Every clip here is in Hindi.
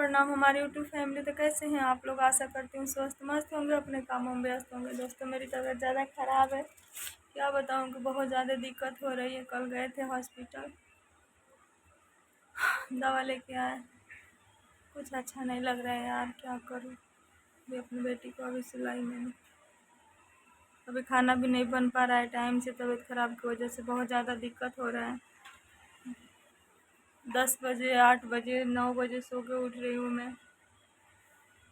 प्रणाम हमारी यूट्यूब फैमिली। तो कैसे हैं आप लोग? आशा करती हूँ स्वस्थ मस्त होंगे, अपने कामों में व्यस्त होंगे। दोस्तों, मेरी तबीयत ज़्यादा ख़राब है। क्या बताऊँ कि बहुत ज़्यादा दिक्कत हो रही है। कल गए थे हॉस्पिटल, दवा लेके आए, कुछ अच्छा नहीं लग रहा है यार। क्या करूँ? अभी अपनी बेटी को अभी सिलाई मैंने, अभी खाना भी नहीं बन पा रहा है टाइम से। तबीयत ख़राब की वजह से बहुत ज़्यादा दिक्कत हो रहा है। 10 बजे, 8 बजे, 9 बजे सो के उठ रही हूँ मैं।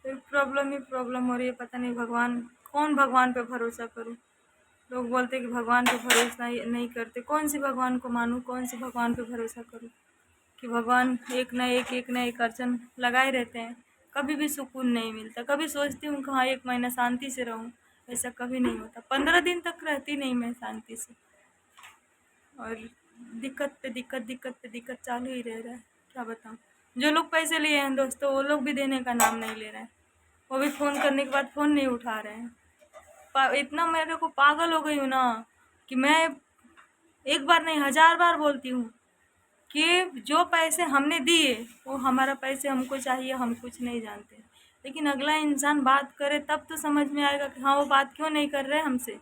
फिर प्रॉब्लम ही प्रॉब्लम हो रही है। पता नहीं भगवान, कौन भगवान पे भरोसा करूं। लोग बोलते कि भगवान पे भरोसा नहीं करते। कौन सी भगवान को मानूं, कौन सी भगवान पे भरोसा करूं कि भगवान एक न एक अड़चन लगाए रहते हैं। कभी भी सुकून नहीं मिलता। कभी सोचती हूँ कि हाँ 1 महीना शांति से रहूं, ऐसा कभी नहीं होता। 15 दिन तक रहती नहीं मैं शांति से, और दिक्कत पे दिक्कत, दिक्कत पे दिक्कत चालू ही रह रहा है। क्या बताऊँ? जो लोग पैसे लिए हैं दोस्तों, वो लोग भी देने का नाम नहीं ले रहे हैं। वो भी फ़ोन करने के बाद फ़ोन नहीं उठा रहे हैं। इतना मेरे को पागल हो गई हूँ ना कि मैं एक बार नहीं 1000 बार बोलती हूँ कि जो पैसे हमने दिए वो हमारा पैसे हमको चाहिए, हम कुछ नहीं जानते। लेकिन अगला इंसान बात करे तब तो समझ में आएगा कि हाँ वो बात क्यों नहीं कर रहे हमसे।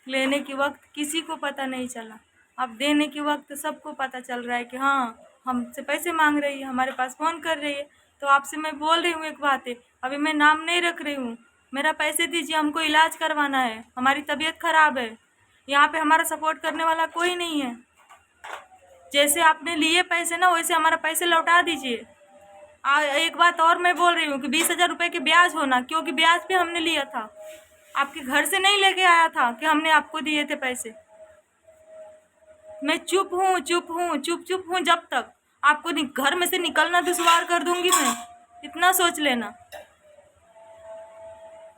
लेने के वक्त किसी को पता नहीं चला, अब देने के वक्त सबको पता चल रहा है कि हाँ हमसे पैसे मांग रही है, हमारे पास फ़ोन कर रही है। तो आपसे मैं बोल रही हूँ एक बात है, अभी मैं नाम नहीं रख रही हूँ। मेरा पैसे दीजिए, हमको इलाज करवाना है, हमारी तबीयत ख़राब है। यहाँ पे हमारा सपोर्ट करने वाला कोई नहीं है। जैसे आपने लिए पैसे ना, वैसे हमारा पैसे लौटा दीजिए। एक बात और मैं बोल रही हूँ कि 20,000 रुपये के ब्याज होना, क्योंकि ब्याज भी हमने लिया था। आपके घर से नहीं लेके आया था कि हमने आपको दिए थे पैसे। मैं चुप हूँ, चुप हूँ, चुप चुप हूँ जब तक आपको घर में से निकलना दुश्वार कर दूंगी मैं। इतना सोच लेना,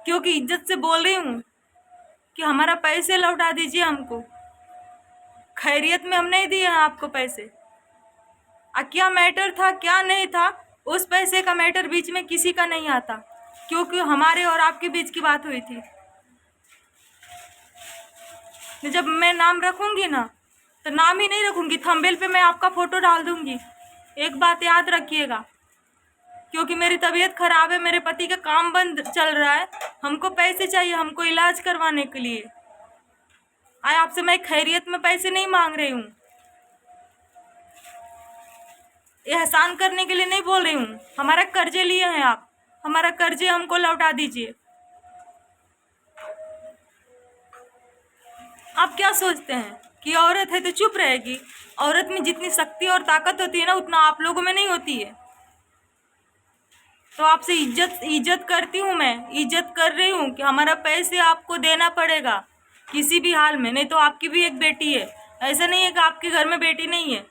क्योंकि इज्जत से बोल रही हूँ कि हमारा पैसे लौटा दीजिए हमको। खैरियत में हम नहीं दिए हैं आपको पैसे। क्या मैटर था क्या नहीं था, उस पैसे का मैटर बीच में किसी का नहीं आता, क्योंकि हमारे और आपके बीच की बात हुई थी। जब मैं नाम रखूंगी ना, तो नाम ही नहीं रखूंगी, थंबनेल पे मैं आपका फोटो डाल दूंगी। एक बात याद रखिएगा, क्योंकि मेरी तबीयत खराब है, मेरे पति का काम बंद चल रहा है, हमको पैसे चाहिए, हमको इलाज करवाने के लिए। आपसे मैं खैरियत में पैसे नहीं मांग रही हूँ, एहसान करने के लिए नहीं बोल रही हूँ। हमारा कर्जे लिए हैं आप, हमारा कर्जे हमको लौटा दीजिए। आप क्या सोचते हैं कि औरत है तो चुप रहेगी? औरत में जितनी शक्ति और ताकत होती है ना, उतना आप लोगों में नहीं होती है। तो आपसे इज्जत करती हूँ, मैं इज्जत कर रही हूँ कि हमारा पैसे आपको देना पड़ेगा किसी भी हाल में। नहीं तो आपकी भी एक बेटी है, ऐसा नहीं है कि आपके घर में बेटी नहीं है।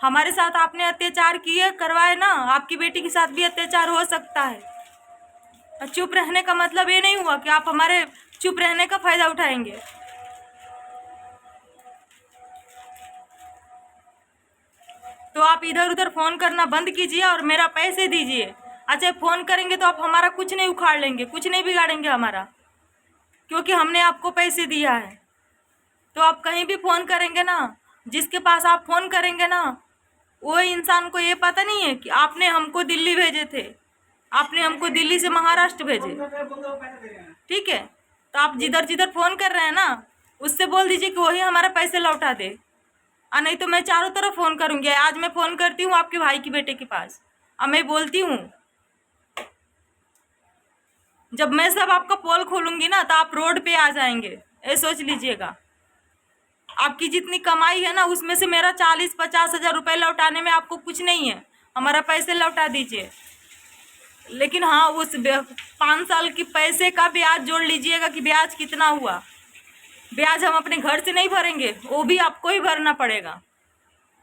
हमारे साथ आपने अत्याचार किए करवाए ना, आपकी बेटी के साथ भी अत्याचार हो सकता है। चुप रहने का मतलब ये नहीं हुआ कि आप हमारे चुप रहने का फायदा उठाएंगे। तो आप इधर उधर फ़ोन करना बंद कीजिए और मेरा पैसे दीजिए। अच्छा, फ़ोन करेंगे तो आप हमारा कुछ नहीं उखाड़ लेंगे, कुछ नहीं बिगाड़ेंगे हमारा, क्योंकि हमने आपको पैसे दिया है। तो आप कहीं भी फ़ोन करेंगे ना, जिसके पास आप फ़ोन करेंगे ना, वो इंसान को ये पता नहीं है कि आपने हमको दिल्ली भेजे थे, आपने हमको दिल्ली से महाराष्ट्र भेजे। ठीक है, तो आप जिधर जिधर फ़ोन कर रहे हैं ना, उससे बोल दीजिए कि वही हमारा पैसे लौटा दे। नहीं तो मैं चारों तरफ फ़ोन करूँगी। आज मैं फ़ोन करती हूँ आपके भाई की बेटे के पास, अब मैं बोलती हूँ, जब मैं सब आपका पोल खोलूंगी ना, तो आप रोड पे आ जाएंगे, ये सोच लीजिएगा। आपकी जितनी कमाई है ना, उसमें से मेरा 40-50 हज़ार रुपये लौटाने में आपको कुछ नहीं है। हमारा पैसे लौटा दीजिए। लेकिन हाँ, उस 5 साल के पैसे का ब्याज जोड़ लीजिएगा कि ब्याज कितना हुआ। ब्याज हम अपने घर से नहीं भरेंगे, वो भी आपको ही भरना पड़ेगा।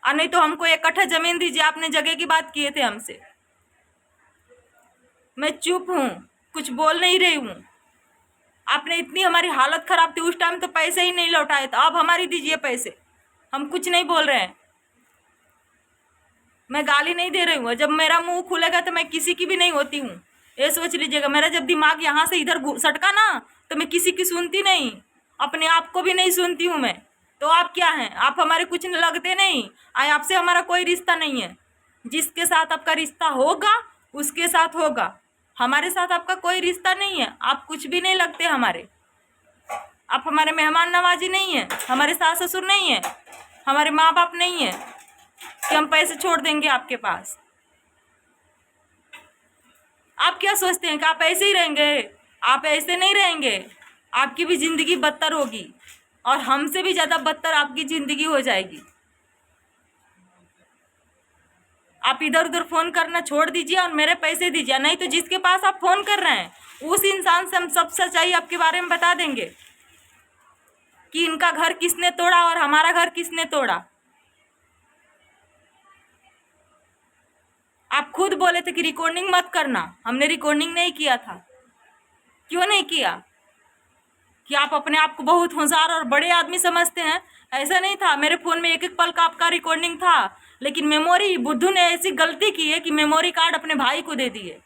नहीं तो हमको 1 कट्ठा ज़मीन दीजिए, आपने जगह की बात किए थे हमसे। मैं चुप हूँ, कुछ बोल नहीं रही हूँ। आपने इतनी हमारी हालत ख़राब थी उस टाइम, तो पैसे ही नहीं लौटाए, तो अब हमारी दीजिए पैसे। हम कुछ नहीं बोल रहे हैं, मैं गाली नहीं दे रही हूँ। जब मेरा मुंह खुलेगा तो मैं किसी की भी नहीं होती हूँ, ये सोच लीजिएगा। मेरा जब दिमाग यहाँ से इधर सटका ना, तो मैं किसी की सुनती नहीं, अपने आप को भी नहीं सुनती हूँ मैं। तो आप क्या हैं? आप हमारे कुछ लगते नहीं, आपसे हमारा कोई रिश्ता नहीं है। जिसके साथ आपका रिश्ता होगा उसके साथ होगा, हमारे साथ आपका कोई रिश्ता नहीं है। आप कुछ भी नहीं लगते हमारे, आप हमारे मेहमान नवाजी नहीं है, हमारे सास ससुर नहीं है, हमारे माँ बाप नहीं है कि हम पैसे छोड़ देंगे आपके पास। आप क्या सोचते हैं कि आप ऐसे ही रहेंगे? आप ऐसे नहीं रहेंगे, आपकी भी ज़िंदगी बदतर होगी और हमसे भी ज़्यादा बदतर आपकी ज़िंदगी हो जाएगी। आप इधर उधर फ़ोन करना छोड़ दीजिए और मेरे पैसे दीजिए, नहीं तो जिसके पास आप फ़ोन कर रहे हैं उस इंसान से हम सब सच्चाई आपके बारे में बता देंगे कि इनका घर किसने तोड़ा और हमारा घर किसने तोड़ा। आप खुद बोले थे कि रिकॉर्डिंग मत करना, हमने रिकॉर्डिंग नहीं किया था। क्यों नहीं किया? कि आप अपने आप को बहुत होशियार और बड़े आदमी समझते हैं। ऐसा नहीं था, मेरे फ़ोन में एक एक पल का आपका रिकॉर्डिंग था, लेकिन मेमोरी बुद्धू ने ऐसी गलती की है कि मेमोरी कार्ड अपने भाई को दे दिए।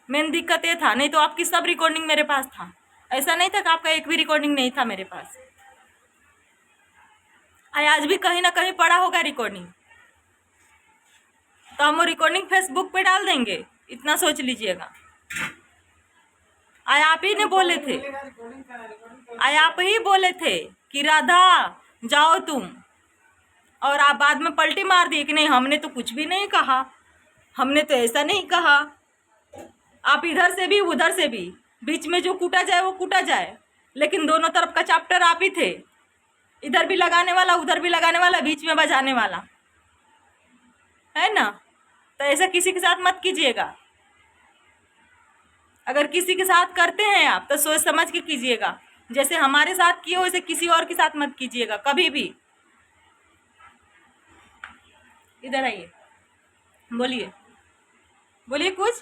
मेन दिक्कत ये था, नहीं तो आपकी सब रिकॉर्डिंग मेरे पास था। ऐसा नहीं था कि आपका एक भी रिकॉर्डिंग नहीं था मेरे पास। आज भी कहीं ना कहीं पड़ा होगा रिकॉर्डिंग, तो हम वो रिकॉर्डिंग फेसबुक पे डाल देंगे, इतना सोच लीजिएगा। आप ही ने बोले थे, आप ही बोले थे कि राधा जाओ तुम, और आप बाद में पलटी मार दिए कि नहीं हमने तो कुछ भी नहीं कहा, हमने तो ऐसा नहीं कहा। आप इधर से भी उधर से भी, बीच में जो कूटा जाए वो कूटा जाए, लेकिन दोनों तरफ का चैप्टर आप ही थे। इधर भी लगाने वाला, उधर भी लगाने वाला, बीच में बजाने वाला, है ना? तो ऐसा किसी के साथ मत कीजिएगा। अगर किसी के साथ करते हैं आप तो सोच समझ के कीजिएगा, जैसे हमारे साथ किए वैसे किसी और के साथ मत कीजिएगा कभी भी। इधर आइए, बोलिए बोलिए कुछ।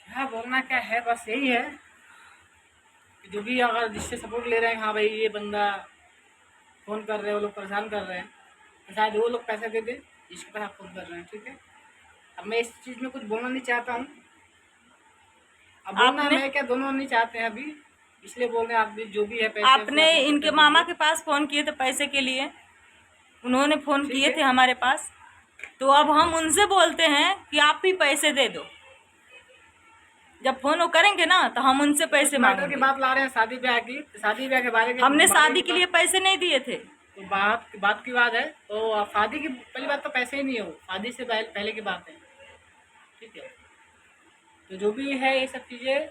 हाँ, बोलना क्या है, बस यही है कि जो भी अगर जिससे सपोर्ट ले रहे हैं, हाँ भाई ये बंदा फ़ोन कर रहे हैं, वो लोग परेशान कर रहे हैं, तो शायद वो लोग पैसे दे दे जिसके पास आप फ़ोन कर रहे हैं, ठीक है। अब मैं इस चीज़ में कुछ बोलना नहीं चाहता हूँ। अब बोलना मैं क्या, दोनों नहीं चाहते हैं अभी, इसलिए बोल रहे हैं। आप भी जो भी है पैसे आपने इनके मामा के पास फ़ोन किए थे पैसे के लिए, उन्होंने फ़ोन किए थे हमारे पास, तो अब हम उनसे बोलते हैं कि आप भी पैसे दे दो। जब फ़ोन वो करेंगे ना तो हम उनसे पैसे मैटर की मांगेंगे। बात ला रहे हैं शादी ब्याह की, तो शादी ब्याह के बारे में हमने शादी के लिए पैसे नहीं दिए थे। तो बात की बात है, तो शादी की पहली बात तो पैसे ही नहीं हो, शादी से पहले की बात है, ठीक है। तो जो भी है ये सब चीज़ें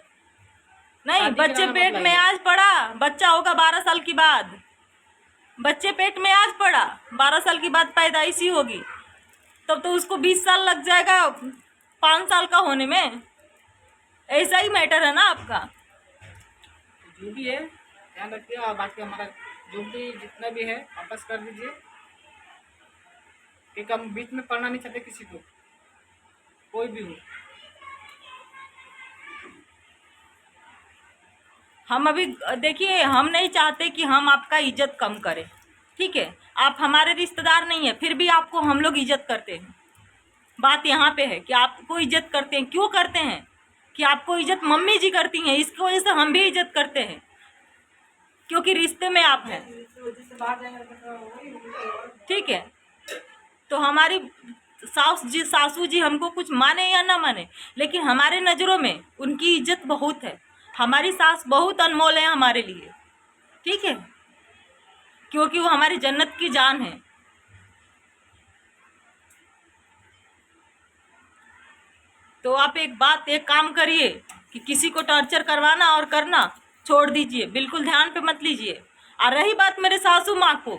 नहीं, बच्चे पेट में आज पड़ा, बच्चा होगा 12 साल की बाद, बच्चे पेट में आज पड़ा, 12 साल की बाद पैदाइशी होगी, तब तो उसको 20 साल लग जाएगा 5 साल का होने में। ऐसा ही मैटर है ना आपका। जो भी है ध्यान रखिए, और बाकी हमारा जो भी जितना भी है वापस कर दीजिए, क्योंकि हम बीच में पढ़ना नहीं चाहते किसी को, कोई भी हो। हम अभी देखिए, हम नहीं चाहते कि हम आपका इज्जत कम करें, ठीक है। आप हमारे रिश्तेदार नहीं है, फिर भी आपको हम लोग इज्जत करते हैं। बात यहाँ पे है कि आपको इज्जत करते हैं, क्यों करते हैं? कि आपको इज्जत मम्मी जी करती हैं, इसकी वजह से हम भी इज्जत करते हैं, क्योंकि रिश्ते में आप हैं, ठीक है। तो हमारी सासू जी हमको कुछ माने या ना माने, लेकिन हमारे नज़रों में उनकी इज्जत बहुत है। हमारी सास बहुत अनमोल है हमारे लिए, ठीक है, क्योंकि वो हमारी जन्नत की जान है। तो आप एक काम करिए कि किसी को टॉर्चर करवाना और करना छोड़ दीजिए, बिल्कुल ध्यान पे मत लीजिए। और रही बात मेरे सासू माँ को,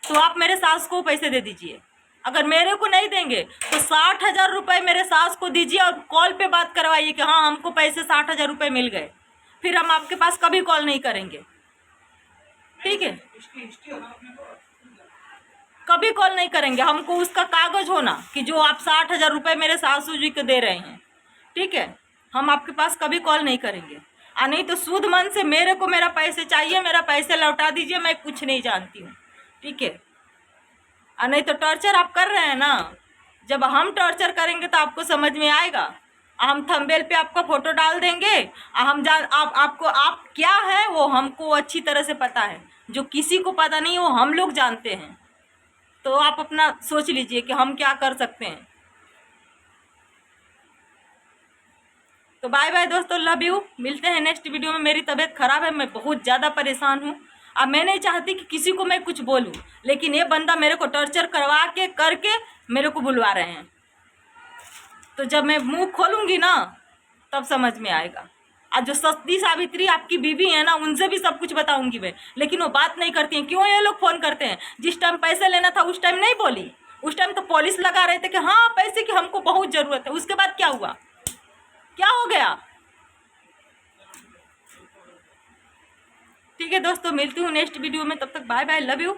तो आप मेरे सास को पैसे दे दीजिए। अगर मेरे को नहीं देंगे तो 60,000 रुपये मेरे सास को दीजिए और कॉल पे बात करवाइए कि हाँ हमको पैसे 60,000 रुपये मिल गए, फिर हम आपके पास कभी कॉल नहीं करेंगे, ठीक है। कभी कॉल नहीं करेंगे, हमको उसका कागज होना कि जो आप 60,000 रुपये मेरे सासू जी को दे रहे हैं, ठीक है। हम आपके पास कभी कॉल नहीं करेंगे। नहीं तो शुद्ध मन से मेरे को मेरा पैसे चाहिए, मेरा पैसे लौटा दीजिए, मैं कुछ नहीं जानती हूँ, ठीक है। नहीं तो टॉर्चर आप कर रहे हैं ना, जब हम टॉर्चर करेंगे तो आपको समझ में आएगा। हम थंबनेल पे आपका फ़ोटो डाल देंगे, आप क्या है वो हमको अच्छी तरह से पता है, जो किसी को पता नहीं वो हम लोग जानते हैं, तो आप अपना सोच लीजिए कि हम क्या कर सकते हैं। तो बाय बाय दोस्तों, लव यू। मिलते हैं नेक्स्ट वीडियो में। मेरी तबीयत खराब है, मैं बहुत ज़्यादा परेशान हूँ। अब मैं नहीं चाहती कि किसी को मैं कुछ बोलूँ, लेकिन ये बंदा मेरे को टॉर्चर करवा के करके मेरे को बुलवा रहे हैं। तो जब मैं मुंह खोलूंगी ना तब समझ में आएगा। आज जो सती सावित्री आपकी बीवी है ना, उनसे भी सब कुछ बताऊंगी मैं, लेकिन वो बात नहीं करती हैं। क्यों ये लोग फोन करते हैं? जिस टाइम पैसे लेना था उस टाइम नहीं बोली, उस टाइम तो पुलिस लगा रहे थे कि हाँ पैसे की हमको बहुत जरूरत है। उसके बाद क्या हुआ, क्या हो गया? ठीक है दोस्तों, मिलती हूँ नेक्स्ट वीडियो में। तब तक बाय बाय, लव यू।